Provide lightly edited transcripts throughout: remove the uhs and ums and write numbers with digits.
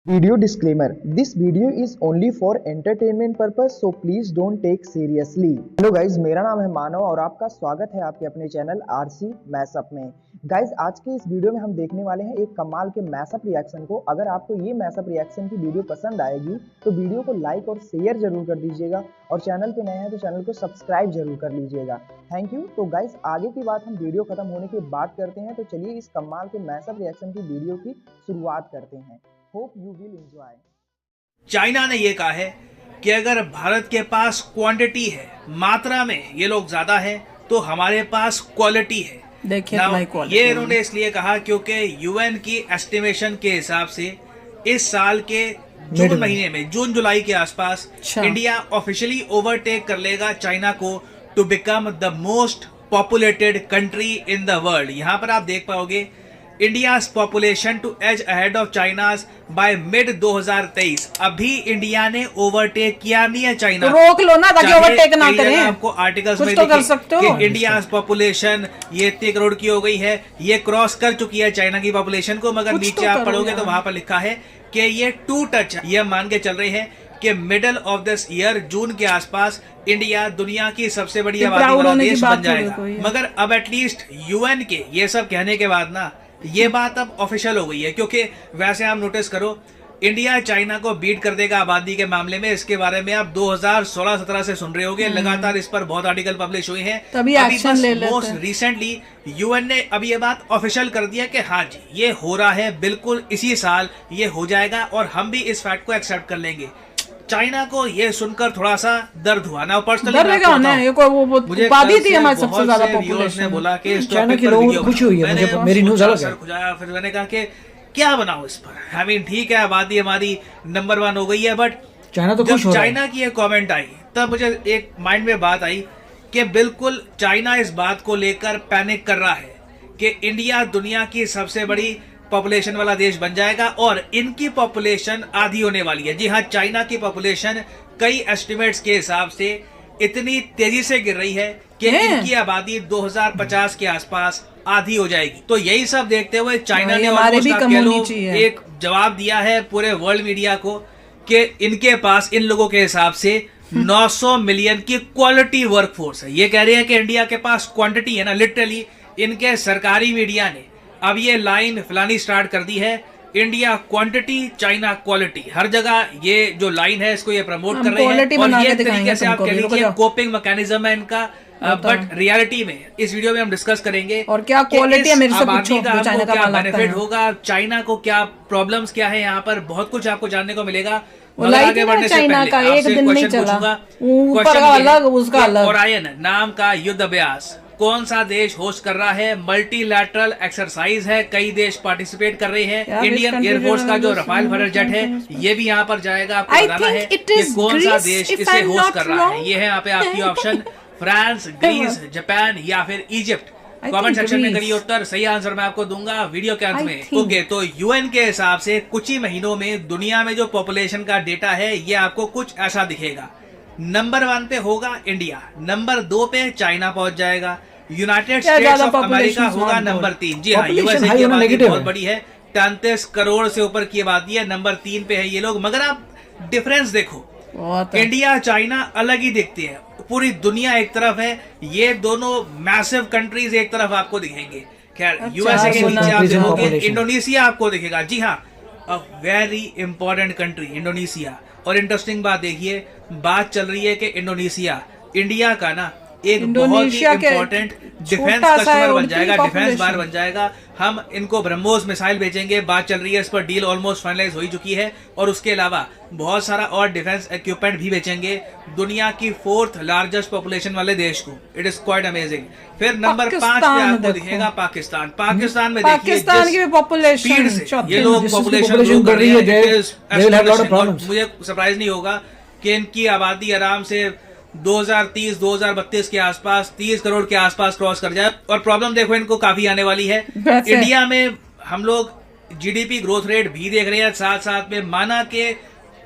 Video disclaimer: This video is only for entertainment purpose, so please don't take seriously. Hello guys, मेरा नाम है मानव और आपका स्वागत है आपके अपने चैनल आरसी मैशअप में। गाइज, आज के इस वीडियो में हम देखने वाले हैं एक कमाल के मैशअप रिएक्शन को। अगर आपको ये मैशअप रिएक्शन की वीडियो पसंद आएगी तो वीडियो को लाइक और शेयर जरूर कर दीजिएगा और चैनल पे नए हैं तो चैनल को सब्सक्राइब जरूर कर लीजिएगा। Thank you. तो गाइज, आगे की बात हम वीडियो खत्म होने के बाद करते हैं, तो चलिए इस कमाल के मैशअप रिएक्शन की वीडियो की शुरुआत करते हैं। Hope you will enjoy. China ने ये कहा है कि अगर भारत के पास क्वांटिटी है, मात्रा में ये लोग ज्यादा है, तो हमारे पास क्वालिटी है। देखिए ये इन्होंने इसलिए कहा क्योंकि यूएन की एस्टिमेशन के हिसाब से इस साल के जून महीने में, जून जुलाई के आसपास इंडिया ऑफिशियली ओवरटेक कर लेगा चाइना को to become the most populated country in the world. यहाँ पर आप देख पाओगे India's population to as ahead of China's by mid 2023। अभी इंडिया ने ओवरटेक किया नहीं है चाइना। तो रोक लो ना ताकि ओवरटेक ना करें। आपको आर्टिकल्स में तो कर सकते हो कि इंडियाज पॉपुलेशन ये इतने करोड़ की हो गई है, ये क्रॉस कर चुकी है चाइना की पॉपुलेशन को, मगर नीचे आप पढ़ोगे तो वहां पर लिखा है कि ये टू टच। ये मान के चल रहे हैं कि मिडल ऑफ दिस ईयर, जून के आसपास, इंडिया दुनिया की सबसे बड़ी आबादी वाला देश बन जाएगा। मगर अब एटलीस्ट यूएन के ये सब कहने के बाद ना ये बात अब ऑफिशियल हो गई है, क्योंकि वैसे आप नोटिस करो इंडिया चाइना को बीट कर देगा आबादी के मामले में। इसके बारे में आप 2016-17 से सुन रहे होंगे, लगातार इस पर बहुत आर्टिकल पब्लिश हुए हैं। तभी एक्शन ले लेते हैं। मोस्ट रिसेंटली यूएन ने अब ये बात ऑफिशियल कर दिया कि हाँ जी ये हो रहा है, बिल्कुल इसी साल ये हो जाएगा और हम भी इस फैक्ट को एक्सेप्ट कर लेंगे। चाइना को ये सुनकर थोड़ा सा दर्द हुआ ना, पर्सनली मुझे उपाधि थी हमारी सबसे ज्यादा पॉपुलेशन ने बोला कि चाइना के लोगों को खुश हुई है। मुझे मेरी न्यूज़ अलग है। फिर मैंने कहा कि क्या बनाओ इस पर। आई मीन ठीक है, आबादी हमारी नंबर 1 हो गई है, बट चाइना तो खुश हो रहा है। चाइना की ये कमेंट आई तब मुझे एक माइंड में बात आई कि बिल्कुल चाइना इस बात को लेकर पैनिक कर रहा है कि इंडिया दुनिया की सबसे बड़ी पॉपुलेशन वाला देश बन जाएगा और इनकी पॉपुलेशन आधी होने वाली है। जी हाँ, चाइना की पॉपुलेशन कई एस्टिमेट्स के हिसाब से इतनी तेजी से गिर रही है कि इनकी आबादी 2050 के आसपास आधी हो जाएगी। तो यही सब देखते हुए चाइना ने एक जवाब दिया है पूरे वर्ल्ड मीडिया को कि इनके पास, इन लोगों के हिसाब से 900 मिलियन की क्वालिटी वर्कफोर्स है। ये कह रहे हैं कि इंडिया के पास क्वांटिटी है ना, लिटरली इनके सरकारी मीडिया ने अब ये लाइन फैलानी स्टार्ट कर दी है, इंडिया क्वांटिटी चाइना क्वालिटी। हर जगह ये जो लाइन है इसको ये प्रमोट कर रहे हैं और ये तरीके से आप कह लीजिए कोपिंग मैकेनिज्म है इनका। बट रियलिटी में इस वीडियो में हम डिस्कस करेंगे और क्या क्वालिटी है, मेरे से पूछो चाइना का क्या बेनिफिट होगा, चाइना को क्या प्रॉब्लम्स क्या है, यहाँ पर बहुत कुछ आपको जानने को मिलेगा। आगे बढ़ने से पहले आपसे क्वेश्चन पूछूंगा। ओरायन नाम का युद्ध अभ्यास कौन सा देश होस्ट कर रहा है? मल्टीलैटरल एक्सरसाइज है, कई देश पार्टिसिपेट कर रहे हैं। इंडियन एयरफोर्स का जो रफाल फाइटर जेट है ये भी यहाँ पर जाएगा। आपको बताना है कि कौन सा देश इसे होस्ट कर रहा है। ये है यहाँ पे आपकी ऑप्शन, फ्रांस, ग्रीस, जापान या फिर इजिप्ट। कमेंट सेक्शन में करिए उत्तर, सही आंसर मैं आपको दूंगा वीडियो के अंत में। ओके, तो यूएन के हिसाब से कुछ ही महीनों में दुनिया में जो पॉपुलेशन का डेटा है ये आपको कुछ ऐसा दिखेगा। नंबर 1 पे होगा इंडिया, नंबर 2 पे चाइना पहुंच जाएगा, यूनाइटेड स्टेट्स ऑफ अमेरिका होगा नंबर 3। जी हाँ, यूएसए की आबादी बहुत बड़ी है, 33 करोड़ से ऊपर की आबादी है, नंबर 3 पे है ये लोग। मगर आप डिफरेंस देखो, इंडिया चाइना अलग ही दिखती है, पूरी दुनिया एक तरफ है, ये दोनों मैसिव कंट्रीज एक तरफ आपको दिखेंगे। खैर, यूएसए के नीचे आप देखोगे इंडोनेशिया आपको दिखेगा। जी हाँ, a very important country Indonesia. और इंटरेस्टिंग बात देखिए, बात चल रही है कि इंडोनेशिया इंडिया का ना एक बहुत ही इंपॉर्टेंट डिफेंस कस्टमर बन जाएगा, डिफेंस बार बन जाएगा। हम इनको ब्रह्मोस मिसाइल भेजेंगे, बात चल रही है, इस पर डील ऑलमोस्ट फाइनलाइज हो चुकी है। और उसके अलावा बहुत सारा और डिफेंस इक्विपमेंट भी बेचेंगे दुनिया की 4th लार्जेस्ट पॉपुलेशन वाले देश को। It is quite amazing. फिर नंबर 5 पे आपको दिखेगा पाकिस्तान। पाकिस्तान में पाकिस्तान की पॉपुलेशन, ये लोग पॉपुलेशन बढ़ रही है, मुझे सरप्राइज नहीं होगा कि इनकी आबादी आराम से 2030-2032 के आसपास 30 करोड़ के आसपास क्रॉस कर जाए। और प्रॉब्लम देखो इनको काफी आने वाली है। इंडिया में हम लोग जीडीपी ग्रोथ रेट भी देख रहे हैं, साथ साथ में माना के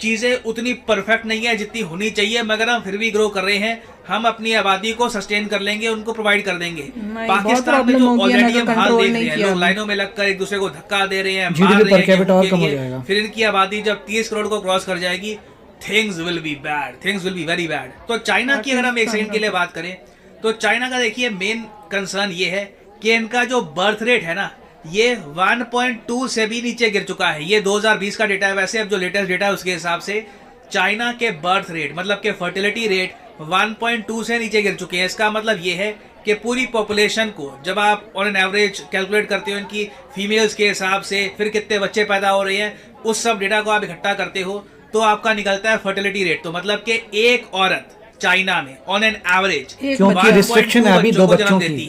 चीजें उतनी परफेक्ट नहीं है जितनी होनी चाहिए, मगर हम फिर भी ग्रो कर रहे हैं। हम अपनी आबादी को सस्टेन कर लेंगे, उनको प्रोवाइड कर देंगे। बहुत पाकिस्तान में प्रॉब्लम जो होगी, ऑलरेडी अगर हम हाल कंट्रोल देख नहीं रहे हैं, किया लोग अभी। लाइनों में लगकर एक दूसरे को धक्का दे रहे हैं, GDP मार रहे per हैं capita और गेहूं कम के हो लिए। जाएगा। फिर इनकी आबादी जब 30 करोड़ को क्रॉस कर जाएगी, things will be bad, things will be very bad. तो चाइना की अगर हम एक सेकंड के लिए बात करें तो चाइना का देखिए मेन कंसर्न ये है कि इनका जो बर्थ रेट है ना, ये 1.2 से भी नीचे गिर चुका है। ये 2020 का डेटा है, वैसे अब जो लेटेस्ट डेटा है उसके हिसाब से चाइना के बर्थ रेट मतलब के फर्टिलिटी रेट 1.2 से नीचे गिर चुके हैं। इसका मतलब ये है कि पूरी पॉपुलेशन को जब आप ऑन एन एवरेज कैलकुलेट करते हो इनकी फीमेल्स के हिसाब से, फिर कितने बच्चे पैदा हो रहे हैं, उस सब डेटा को आप इकट्ठा करते हो तो आपका निकलता है फर्टिलिटी रेट। तो मतलब कि एक औरत चाइना में ऑन एन एवरेज क्योंकि रिस्ट्रिक्शन है अभी 2 बच्चों की,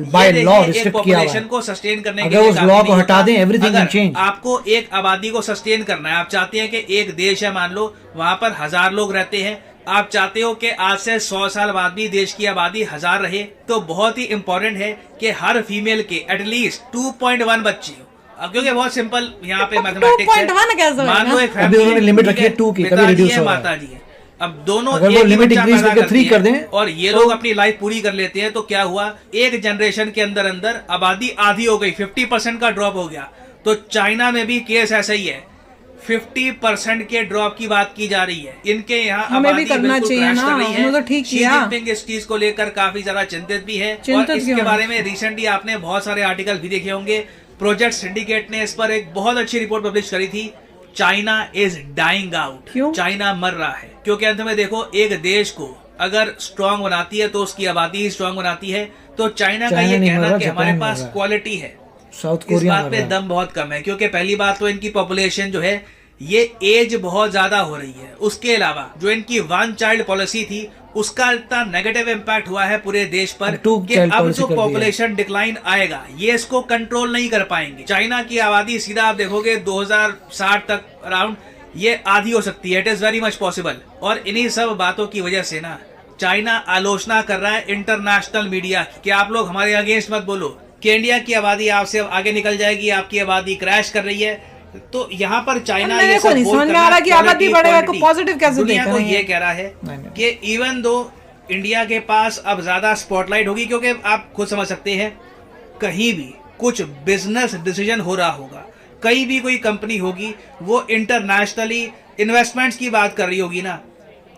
बाय लॉ रिस्ट्रिक्ट किया हुआ है। को सस्टेन करने के अगर लिए उस लॉ को हटा दें एवरीथिंग कैन चेंज। आपको एक आबादी को सस्टेन करना है, आप चाहते हैं कि एक देश है, मान लो वहां पर 1000 लोग रहते हैं, आप चाहते हो कि आज से 100 साल बाद भी देश की आबादी 1000 रहे, तो बहुत ही इंपॉर्टेंट है कि हर फीमेल के एटलीस्ट 2.1 बच्चे हो। अब क्योंकि बहुत सिंपल यहाँ पे मैथमेटिक्स है, 2.1 कैसे मान लो एक अभी उन्होंने लिमिट रखी है 2 की, कभी रिड्यूस हो रहा है। माता जी है, अब दोनों अगर एक वो ही लिमिट बच्चा इंक्रीज पैदा करके 3 करती कर दें हैं और ये लोग अपनी लाइफ पूरी कर लेते हैं, तो क्या हुआ, एक जनरेशन के अंदर अंदर आबादी आधी हो गई, 50% का ड्रॉप हो गया। तो चाइना में भी केस ऐसा ही है, 50% के ड्रॉप की बात की जा रही है। इनके यहाँ हमें भी करना चाहिए ना, उन्होंने तो ठीक किया। शी जिनपिंग इस चीज को लेकर काफी ज्यादा चिंतित भी है और इसके बारे में रिसेंटली आपने बहुत सारे आर्टिकल भी देखे होंगे। प्रोजेक्ट सिंडिकेट ने इस पर एक बहुत अच्छी रिपोर्ट पब्लिश करी थी, चाइना इज डाइंग आउट। क्यों? चाइना मर रहा है क्योंकि अंत में देखो, एक देश को अगर स्ट्रांग बनाती है तो उसकी आबादी ही स्ट्रांग बनाती है। तो चाइना का ये कहना कि हमारे पास क्वालिटी है, साउथ इस कोरिया बात पे दम बहुत कम है। क्योंकि पहली बात तो इनकी पॉपुलेशन जो है ये एज बहुत ज्यादा हो रही है, उसके अलावा जो इनकी वन चाइल्ड पॉलिसी थी उसका इतना नेगेटिव इम्पैक्ट हुआ है पूरे देश पर कि अब जो पॉपुलेशन डिक्लाइन आएगा ये इसको कंट्रोल नहीं कर पाएंगे। चाइना की आबादी सीधा आप देखोगे 2060 तक अराउंड ये आधी हो सकती है, it is very much possible. और इन्हीं सब बातों की वजह से ना चाइना आलोचना कर रहा है इंटरनेशनल मीडिया की कि आप लोग हमारे अगेंस्ट मत बोलो कि इंडिया की आबादी आपसे आगे निकल जाएगी, आपकी आबादी क्रैश कर रही है। तो यहाँ पर चाइना ये सब समझ में आ रहा कि आबादी बढ़ेगा को पॉजिटिव कैसे दुनिया देख को रहे हैं। ये कह रहा है कि इवन दो इंडिया के पास अब ज्यादा स्पॉटलाइट होगी, क्योंकि आप खुद समझ सकते हैं कहीं भी कुछ बिजनेस डिसीजन हो रहा होगा, कहीं भी कोई कंपनी होगी वो इंटरनेशनली इन्वेस्टमेंट्स की बात कर रही होगी ना,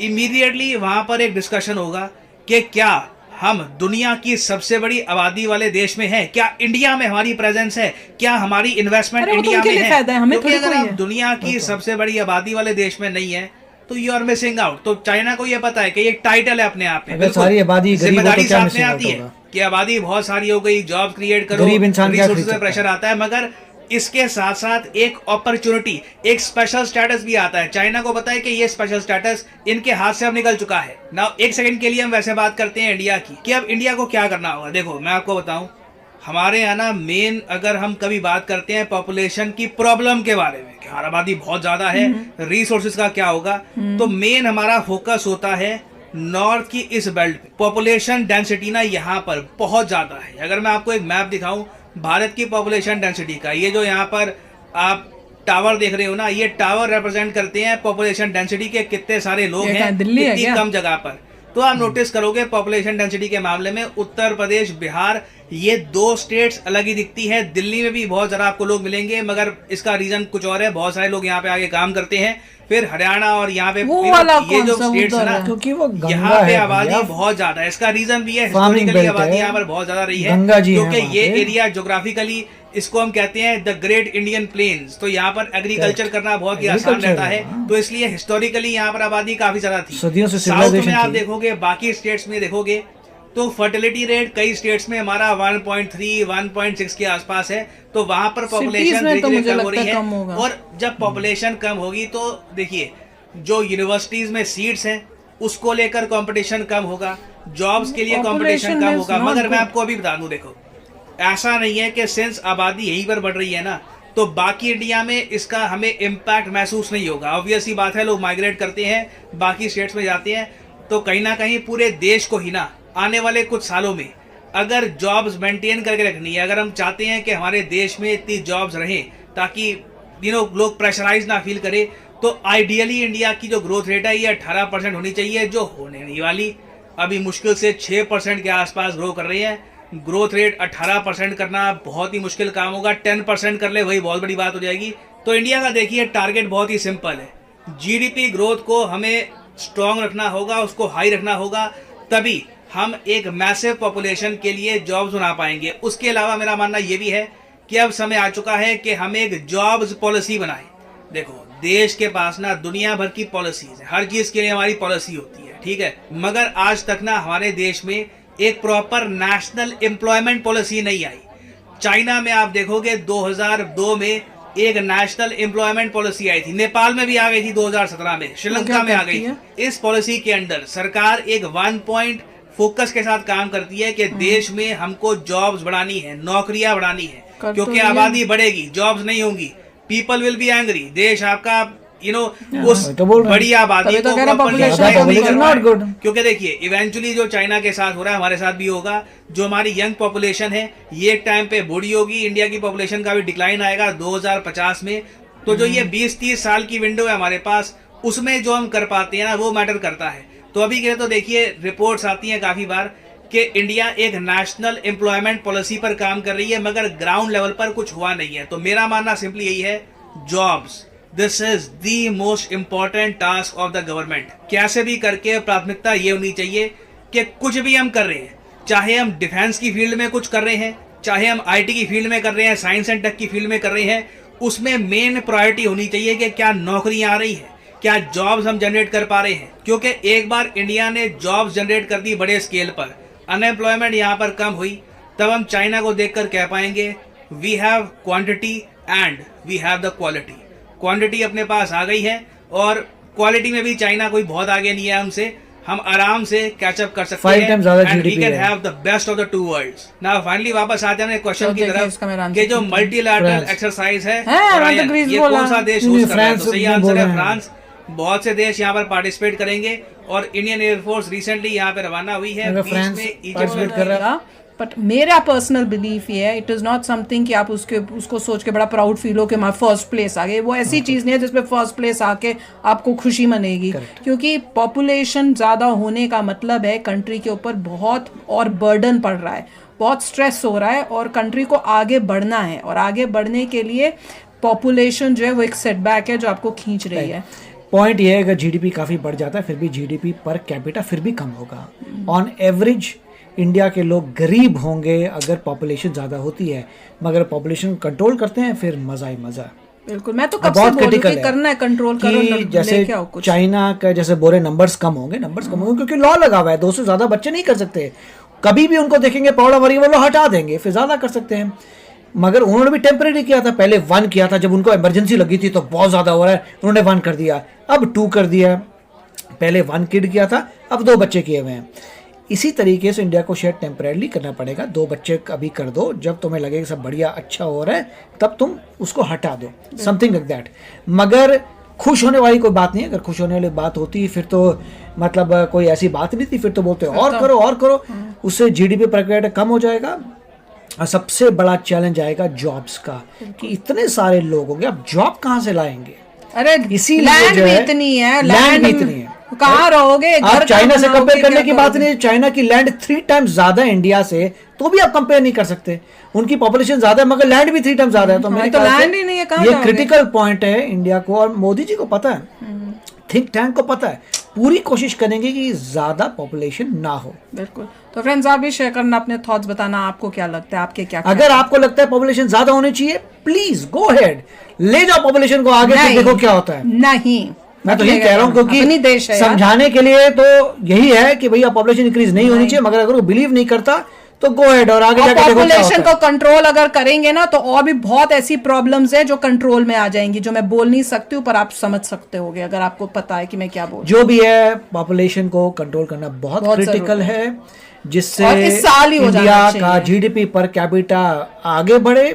इमीडिएटली वहां पर एक डिस्कशन होगा कि क्या हम दुनिया की सबसे बड़ी आबादी वाले देश में हैं, क्या इंडिया में हमारी प्रेजेंस है, क्या हमारी इन्वेस्टमेंट इंडिया में है। क्योंकि अगर आप दुनिया की सबसे बड़ी आबादी वाले देश में नहीं है तो यू आर मिसिंग आउट। तो चाइना को ये पता है कि ये टाइटल है अपने आप में, सारी आबादी जिम्मेदारी सामने आती है कि आबादी बहुत सारी हो गई, जॉब क्रिएट करो, रिसोर्सेज में प्रेशर आता है, मगर इसके साथ साथ एक अपॉर्चुनिटी, एक स्पेशल स्टेटस भी आता है। चाइना को पता है कि ये स्पेशल स्टेटस इनके हाथ से अब निकल चुका है ना। एक सेकंड के लिए हम वैसे बात करते हैं इंडिया की कि अब इंडिया को क्या करना होगा। देखो मैं आपको बताऊं, हमारे यहाँ ना मेन अगर हम कभी बात करते हैं पॉपुलेशन की प्रॉब्लम के बारे में कि हमारी आबादी बहुत ज्यादा है, रिसोर्सेज का क्या होगा, तो मेन हमारा फोकस होता है नॉर्थ की इस बेल्ट पे। पॉपुलेशन डेंसिटी ना यहाँ पर बहुत ज्यादा है। अगर मैं आपको एक मैप दिखाऊं भारत की पॉपुलेशन डेंसिटी का, ये जो यहाँ पर आप टावर देख रहे हो ना, ये टावर रिप्रेजेंट करते हैं पॉपुलेशन डेंसिटी के कितने सारे लोग हैं कितनी कम जगह पर। तो आप नोटिस करोगे पॉपुलेशन डेंसिटी के मामले में उत्तर प्रदेश, बिहार, ये 2 स्टेट्स अलग ही दिखती है। दिल्ली में भी बहुत ज़्यादा आपको लोग मिलेंगे, मगर इसका रीजन कुछ और है, बहुत सारे लोग यहाँ पे आगे काम करते हैं। फिर हरियाणा और यहाँ पे ये जो स्टेट्स है ना, क्योंकि वो यहाँ पे आबादी बहुत ज्यादा है। इसका रीजन भी है हिस्टोरिकली आबादी यहाँ पर बहुत ज्यादा रही है, क्योंकि ये एरिया ज्योग्राफिकली इसको हम कहते हैं द ग्रेट इंडियन प्लेन्स। तो यहाँ पर एग्रीकल्चर करना बहुत ही आसान रहता है, तो इसलिए हिस्टोरिकली यहाँ पर आबादी काफी ज्यादा थी। साउथ में आप देखोगे, बाकी स्टेट्स में देखोगे तो फर्टिलिटी रेट कई स्टेट्स में हमारा 1.3, 1.6 के आसपास है। तो वहां पर पॉपुलेशन धीरे-धीरे कम हो रही है। और जब पॉपुलेशन कम होगी तो देखिए जो यूनिवर्सिटीज में सीट्स हैं उसको लेकर कंपटीशन कम होगा, जॉब्स के लिए कंपटीशन कम होगा। मगर मैं आपको अभी बता दूं, देखो ऐसा नहीं है कि सिंस आबादी यहीं पर बढ़ रही है ना तो बाकी इंडिया में इसका हमें इम्पैक्ट महसूस नहीं होगा। ऑब्वियस ही बात है, लोग माइग्रेट करते हैं, बाकी स्टेट्स में जाते हैं, तो कहीं ना कहीं पूरे देश को ही ना आने वाले कुछ सालों में अगर जॉब्स मेंटेन करके रखनी है, अगर हम चाहते हैं कि हमारे देश में इतनी जॉब्स रहें ताकि लोग प्रेशराइज ना फील करें, तो आइडियली इंडिया की जो ग्रोथ रेट है ये 18% होनी चाहिए, जो होने नहीं वाली। अभी मुश्किल से 6% के आसपास ग्रो कर रही है। ग्रोथ रेट 18% करना बहुत ही मुश्किल काम होगा। 10% कर ले वही बहुत बड़ी बात हो जाएगी। तो इंडिया का देखिए टारगेट बहुत ही सिंपल है, जीडीपी ग्रोथ को हमें स्ट्रॉन्ग रखना होगा, उसको हाई रखना होगा, तभी हम एक मैसिव पॉपुलेशन के लिए जॉब्स बना पाएंगे। उसके अलावा मेरा मानना यह भी है कि अब समय आ चुका है कि हम एक जॉब्स पॉलिसी बनाएं। देखो देश के पास ना दुनिया भर की पॉलिसीज है, हर चीज के लिए हमारी पॉलिसी होती है, ठीक है, मगर आज तक ना हमारे देश में एक प्रॉपर नेशनल एम्प्लॉयमेंट पॉलिसी नहीं आई। चाइना में आप देखोगे 2002 में एक नेशनल एम्प्लॉयमेंट पॉलिसी आई थी, नेपाल में भी आ गई थी 2017 में, श्रीलंका में आ गई थी। इस पॉलिसी के अंदर सरकार एक 1 पॉइंट फोकस के साथ काम करती है कि देश में हमको जॉब्स बढ़ानी है, नौकरियां बढ़ानी है, क्योंकि आबादी बढ़ेगी, जॉब्स नहीं होंगी, पीपल विल बी एंग्री, देश आपका उस बड़ी आबादी को क्योंकि देखिए इवेंचुअली जो चाइना के साथ हो रहा है हमारे साथ भी होगा। जो हमारी यंग पॉपुलेशन है ये एक टाइम पे बूढ़ी होगी, इंडिया की पॉपुलेशन का भी डिक्लाइन आएगा 2050 में। तो जो ये 20-30 साल की विंडो है हमारे पास, उसमें जो हम कर पाते हैं ना वो मैटर करता है। तो अभी के तो देखिए रिपोर्ट्स आती हैं काफी बार कि इंडिया एक नेशनल एम्प्लॉयमेंट पॉलिसी पर काम कर रही है, मगर ग्राउंड लेवल पर कुछ हुआ नहीं है। तो मेरा मानना सिंपली यही है, jobs, this is the most important task of the government. कैसे भी करके प्राथमिकता ये होनी चाहिए कि कुछ भी हम कर रहे हैं, चाहे हम डिफेंस की फील्ड में कुछ कर रहे हैं, चाहे हम आईटी की फील्ड में कर रहे हैं, साइंस एंड टेक की फील्ड में कर रहे हैं, उसमें मेन प्रायोरिटी होनी चाहिए कि क्या नौकरियां आ रही हैं, क्या जॉब्स हम जनरेट कर पा रहे हैं। क्योंकि एक बार इंडिया ने जॉब्स जनरेट कर दी बड़े स्केल पर, अनएम्प्लॉयमेंट यहाँ पर कम हुई, तब हम चाइना को देखकर कह पाएंगे we have quantity and we have the quality. Quantity अपने पास आ गई है और क्वालिटी में भी चाइना कोई बहुत आगे नहीं है हमसे, हम आराम से कैचअप कर सकते हैं and we can have the best of the two worlds. Now finally वापस आते हैं क्वेश्चन की तरफ कि जो मल्टीलैटरल एक्सरसाइज है ये कौन सा देश होस्ट कर रहा है। तो सही आंसर है फ्रांस। बहुत से देश यहाँ पर पार्टिसिपेट करेंगे और इंडियन एयरफोर्स रिसेंटली यहाँ पे रवाना हुई है। बीच में इजिप्ट कर रहा है। बट मेरा पर्सनल बिलीफ ये है, इट इज नॉट समथिंग कि आप उसको सोच के बड़ा प्राउड फील हो कि मैं फर्स्ट प्लेस आ गए। वो ऐसी चीज नहीं है जिसमें फर्स्ट प्लेस आके आपको खुशी मनेगी, क्योंकि पॉपुलेशन ज्यादा होने का मतलब है कंट्री के ऊपर बहुत और बर्डन पड़ रहा है, बहुत स्ट्रेस हो रहा है और कंट्री को आगे बढ़ना है। और आगे बढ़ने के लिए पॉपुलेशन जो है वो एक सेटबैक है जो आपको खींच रही है। पॉइंट ये है अगर जीडीपी काफी बढ़ जाता है फिर भी जीडीपी पर कैपिटा फिर भी कम होगा। ऑन एवरेज इंडिया के लोग गरीब होंगे अगर पॉपुलेशन ज़्यादा होती है, मगर पॉपुलेशन कंट्रोल करते हैं फिर मज़ा ही मज़ा। बिल्कुल, मैं तो कब से बोल रही हूं कि करना है कंट्रोल करो, जैसे चाइना का जैसे बोल रहे नंबर्स कम होंगे क्योंकि लॉ लगा हुआ है 200 से ज़्यादा बच्चे नहीं कर सकते। कभी भी उनको देखेंगे प्रॉब्लम हो रही है वो लोग हटा देंगे, फिर ज़्यादा कर सकते हैं। मगर उन्होंने भी टेम्परेरी किया था, पहले 1 किया था, जब उनको इमरजेंसी लगी थी तो बहुत ज़्यादा हो रहा है उन्होंने 1 कर दिया, अब 2 कर दिया। पहले 1 किड किया था, अब 2 बच्चे किए हुए हैं। इसी तरीके से इंडिया को शायद टेम्परेरी करना पड़ेगा, 2 बच्चे अभी कर दो, जब तुम्हें लगे सब बढ़िया अच्छा हो रहा है तब तुम उसको हटा दो, समथिंग लाइक दैट। मगर खुश होने वाली कोई बात नहीं है। अगर खुश होने वाली बात होती फिर तो मतलब कोई ऐसी बात नहीं थी, फिर तो बोलते और करो, उससे जीडीपी पर कैपिटा कम हो जाएगा। और सबसे बड़ा चैलेंज आएगा जॉब्स का कि इतने सारे लोग होंगे, अब जॉब कहाँ से लाएंगे। अरे लैंड भी इतनी है, लैंड भी इतनी है, कहाँ रहोगे। आप चाइना से कंपेयर करने की बात नहीं, चाइना की लैंड 3 टाइम्स ज्यादा है इंडिया से, तो भी आप कंपेयर नहीं कर सकते। उनकी पॉपुलेशन ज्यादा है मगर लैंड भी 3 टाइम्स ज्यादा है। तो मेरे लैंड ही नहीं है, कहाँ ये क्रिटिकल पॉइंट है इंडिया को, और मोदी जी को पता है, थिंक टैंक को पता है, पूरी कोशिश करेंगे कि ज्यादा पॉपुलेशन ना हो। बिल्कुल। तो फ्रेंड्स आप भी शेयर करना, अपने थॉट्स बताना, आपको क्या लगता है, आपके क्या अगर आपको लगता है पॉपुलेशन ज्यादा होनी चाहिए, प्लीज गो अहेड, ले जाओ पॉपुलेशन को आगे, फिर देखो क्या होता है। नहीं, मैं तो यही कह रहा हूँ क्योंकि समझाने के लिए तो यही है कि भैया पॉपुलेशन इंक्रीज नहीं होनी चाहिए, मगर अगर वो बिलीव नहीं करता तो गो अहेड और आगे जाके पॉपुलेशन को कंट्रोल अगर करेंगे ना तो और भी बहुत ऐसी प्रॉब्लम्स है जो कंट्रोल में आ जाएंगी, जो मैं बोल नहीं सकती हूँ, पर आप समझ सकते होगे अगर आपको पता है कि मैं क्या बोल। जो भी है पॉपुलेशन को कंट्रोल करना बहुत क्रिटिकल है, जिससे इंडिया का जीडीपी पर कैपिटा आगे बढ़े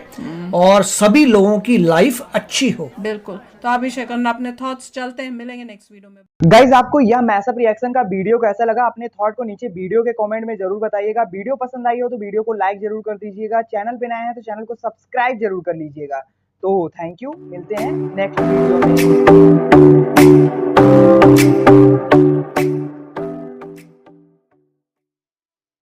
और सभी लोगों की लाइफ अच्छी हो। बिल्कुल। तो आप भी शेयर करना अपने थॉट्स। चलते हैं, मिलेंगे नेक्स्ट वीडियो में। गाइज आपको यह मैसअप रिएक्शन का वीडियो कैसा लगा, अपने थॉट को नीचे वीडियो के कमेंट में जरूर बताइएगा। वीडियो पसंद आई हो तो वीडियो को लाइक जरूर कर दीजिएगा, चैनल पे नए हैं तो चैनल को सब्सक्राइब जरूर कर लीजिएगा। तो थैंक यू, मिलते हैं नेक्स्ट वीडियो में।